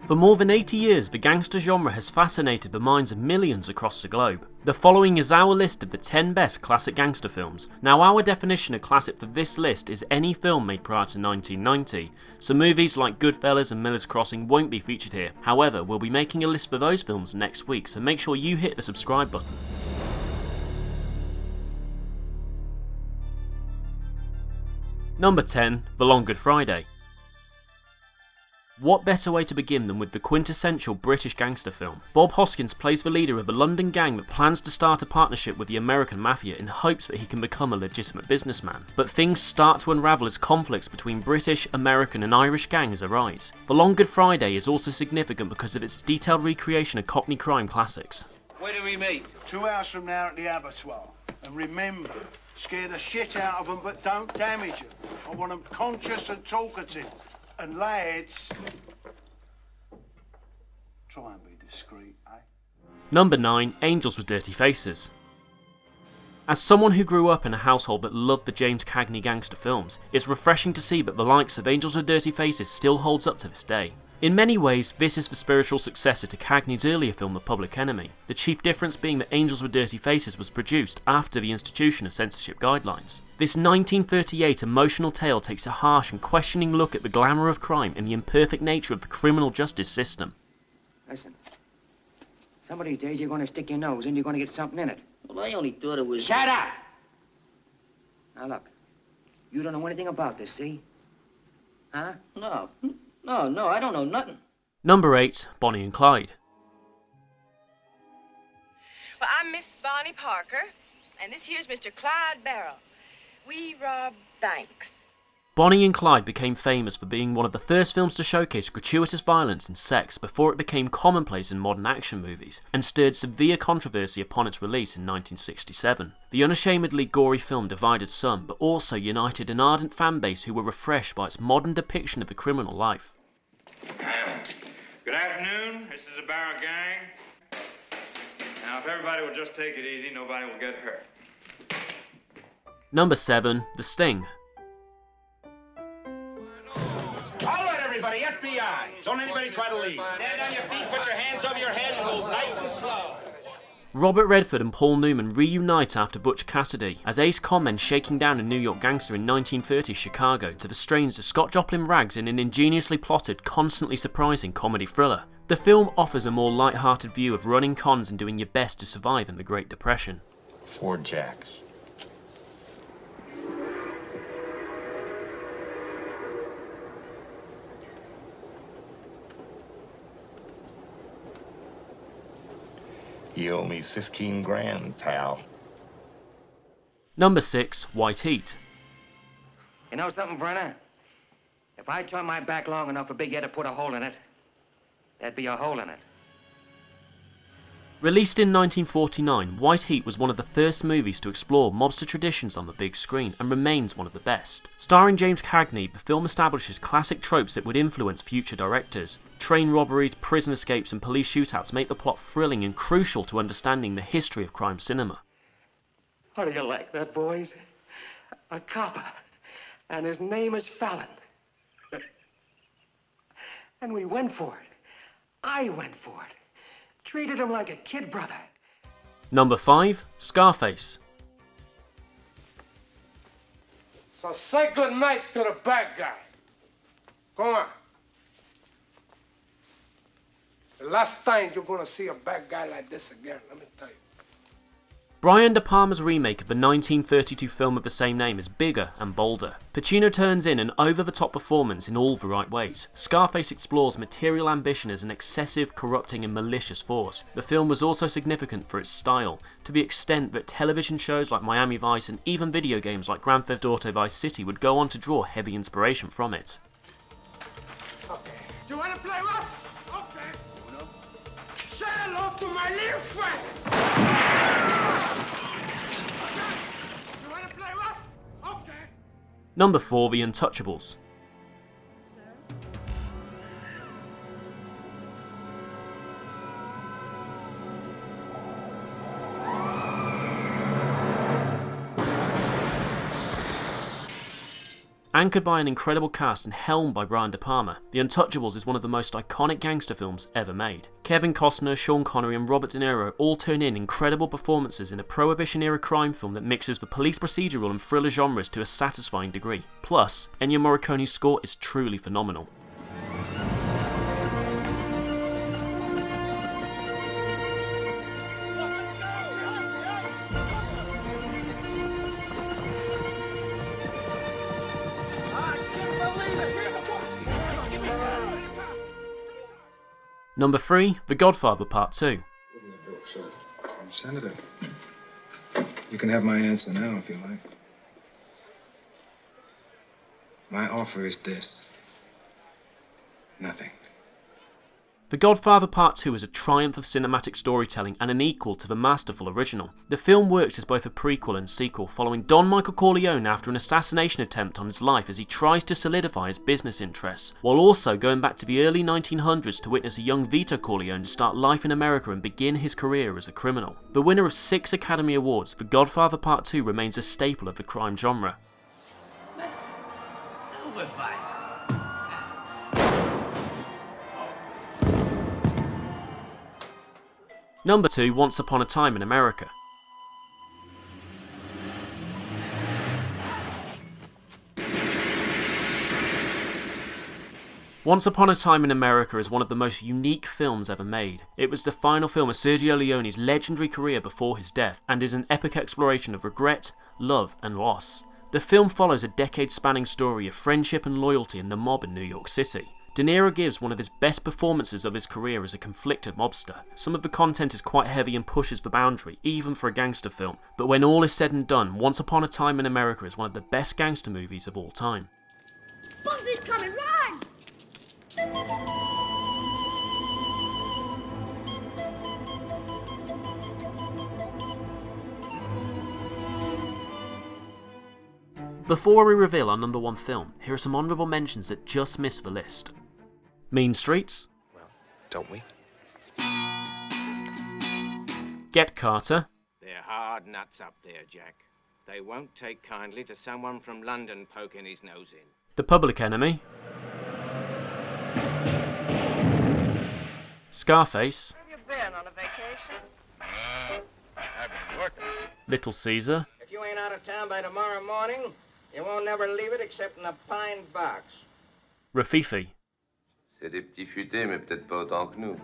For more than 80 years, the gangster genre has fascinated the minds of millions across the globe. The following is our list of the 10 best classic gangster films. Now, our definition of classic for this list is any film made prior to 1990, so movies like Goodfellas and Miller's Crossing won't be featured here. However, we'll be making a list for those films next week, so make sure you hit the subscribe button. Number 10, The Long Good Friday. What better way to begin than with the quintessential British gangster film? Bob Hoskins plays the leader of a London gang that plans to start a partnership with the American mafia in hopes that he can become a legitimate businessman. But things start to unravel as conflicts between British, American and Irish gangs arise. The Long Good Friday is also significant because of its detailed recreation of Cockney crime classics. Where do we meet? 2 hours from now at the abattoir. And remember, scare the shit out of them, but don't damage them. I want them conscious and talkative. And lads, try and be discreet, eh? Number 9, Angels with Dirty Faces. As someone who grew up in a household that loved the James Cagney gangster films, it's refreshing to see that the likes of Angels with Dirty Faces still holds up to this day. In many ways, this is the spiritual successor to Cagney's earlier film The Public Enemy, the chief difference being that Angels with Dirty Faces was produced after the institution of censorship guidelines. This 1938 emotional tale takes a harsh and questioning look at the glamour of crime and the imperfect nature of the criminal justice system. Listen, some of these days you're going to stick your nose in, you're going to get something in it. Well, I only thought it was... Shut up! Now look, you don't know anything about this, see? Huh? No, I don't know nothing. Number 8, Bonnie and Clyde. Well, I'm Miss Bonnie Parker, and this here's Mr. Clyde Barrow. We rob banks. Bonnie and Clyde became famous for being one of the first films to showcase gratuitous violence and sex before it became commonplace in modern action movies, and stirred severe controversy upon its release in 1967. The unashamedly gory film divided some, but also united an ardent fanbase who were refreshed by its modern depiction of the criminal life. Good afternoon, this is the Barrow Gang. Now, if everybody will just take it easy, nobody will get hurt. Number 7, The Sting. All right, everybody, FBI. Don't anybody try to leave. Stand on your feet, put your hands over your head, and go nice and slow. Robert Redford and Paul Newman reunite after Butch Cassidy, as Ace Conman shaking down a New York gangster in 1930s Chicago to the strains of Scott Joplin rags in an ingeniously plotted, constantly surprising comedy thriller. The film offers a more light-hearted view of running cons and doing your best to survive in the Great Depression. 4 jacks. You owe me 15 grand, pal. Number 6, White Heat. You know something, Brenner? If I turn my back long enough for Big Ed to put a hole in it, there'd be a hole in it. Released in 1949, White Heat was one of the first movies to explore mobster traditions on the big screen and remains one of the best. Starring James Cagney, the film establishes classic tropes that would influence future directors. Train robberies, prison escapes and police shootouts make the plot thrilling and crucial to understanding the history of crime cinema. How do you like that, boys? A copper, and his name is Fallon. And we went for it. I went for it. Treated him like a kid brother. Number 5, Scarface. So say good night to the bad guy. Go on. The last time you're gonna see a bad guy like this again, let me tell you. Brian De Palma's remake of the 1932 film of the same name is bigger and bolder. Pacino turns in an over-the-top performance in all the right ways. Scarface explores material ambition as an excessive, corrupting and malicious force. The film was also significant for its style, to the extent that television shows like Miami Vice and even video games like Grand Theft Auto Vice City would go on to draw heavy inspiration from it. Okay. Do you wanna play rough? Okay. Say hello to my little friend. Number 4, The Untouchables. Anchored by an incredible cast and helmed by Brian De Palma, The Untouchables is one of the most iconic gangster films ever made. Kevin Costner, Sean Connery and Robert De Niro all turn in incredible performances in a Prohibition-era crime film that mixes the police procedural and thriller genres to a satisfying degree. Plus, Ennio Morricone's score is truly phenomenal. Number 3, The Godfather Part 2. Senator, you can have my answer now if you like. My offer is this. Nothing. The Godfather Part 2 is a triumph of cinematic storytelling and an equal to the masterful original. The film works as both a prequel and sequel, following Don Michael Corleone after an assassination attempt on his life as he tries to solidify his business interests, while also going back to the early 1900s to witness a young Vito Corleone start life in America and begin his career as a criminal. The winner of 6 Academy Awards, The Godfather Part 2 remains a staple of the crime genre. We're fine. Number 2, Once Upon a Time in America. Once Upon a Time in America is one of the most unique films ever made. It was the final film of Sergio Leone's legendary career before his death, and is an epic exploration of regret, love and loss. The film follows a decade-spanning story of friendship and loyalty in the mob in New York City. De Niro gives one of his best performances of his career as a conflicted mobster. Some of the content is quite heavy and pushes the boundary, even for a gangster film, but when all is said and done, Once Upon a Time in America is one of the best gangster movies of all time. Bugsy's coming, run! Before we reveal our number 1 film, here are some honourable mentions that just missed the list. Mean Streets. Well, don't we? Get Carter. They're hard nuts up there, Jack. They won't take kindly to someone from London poking his nose in. The Public Enemy. Scarface. Have you been on a vacation? I've been working. Little Caesar. If you ain't out of town by tomorrow morning, you won't never leave it except in a pine box. Rafifi. C'est des petits futés, mais peut-être pas autant que nous.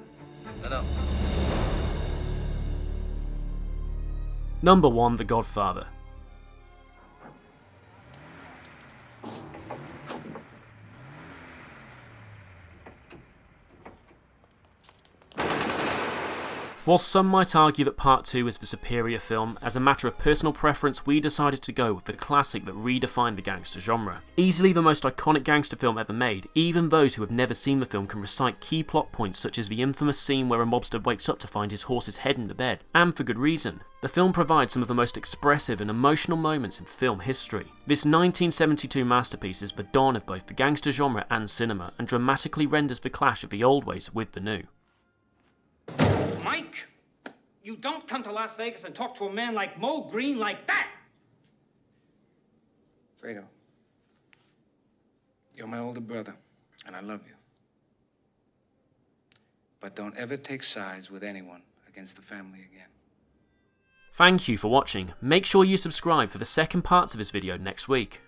Non. Number 1, The Godfather. While some might argue that Part 2 is the superior film, as a matter of personal preference we decided to go with the classic that redefined the gangster genre. Easily the most iconic gangster film ever made, even those who have never seen the film can recite key plot points such as the infamous scene where a mobster wakes up to find his horse's head in the bed, and for good reason. The film provides some of the most expressive and emotional moments in film history. This 1972 masterpiece is the dawn of both the gangster genre and cinema, and dramatically renders the clash of the old ways with the new. Mike, you don't come to Las Vegas and talk to a man like Mo Green like that! Fredo, you're my older brother, and I love you. But don't ever take sides with anyone against the family again. Thank you for watching. Make sure you subscribe for the second parts of this video next week.